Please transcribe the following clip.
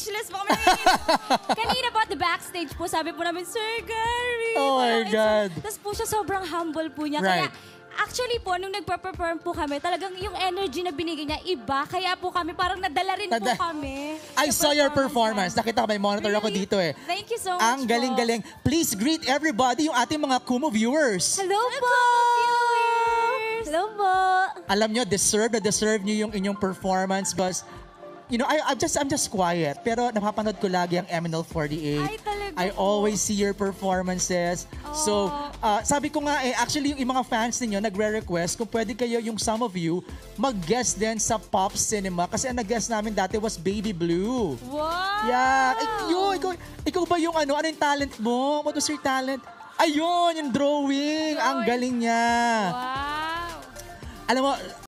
speechless po kami. Kanina po at the backstage po, sabi po namin, Sir Gary. Oh my God. Tapos po siya sobrang humble po niya. Right. Kaya actually po, nung nagpa-perform po kami, talagang yung energy na binigay niya, iba. Kaya po kami, parang nadala rin po kami. I saw your performance. niya. Nakita ko, may monitor ako Really? dito eh. Thank you so much Ang galing-galing. Please greet everybody, yung ating mga Kumu viewers. Hello po! Hello po! Alam nyo, deserve nyo yung inyong performance, boss. You know, I'm just quiet, pero napapanood ko lagi ang MNL48. Ay, talaga I po. always see your performances. So, sabi ko nga actually yung mga fans ninyo nagre-request kung pwede kayo, yung some of you, mag-guest din sa Pop Cinema. Kasi ang nag-guest namin dati was Baby Blue. Wow! Yeah. Ikaw ba yung ano yung talent mo? What was your talent? Ayun, yung drawing. Ang galing niya. Wow! Alam mo,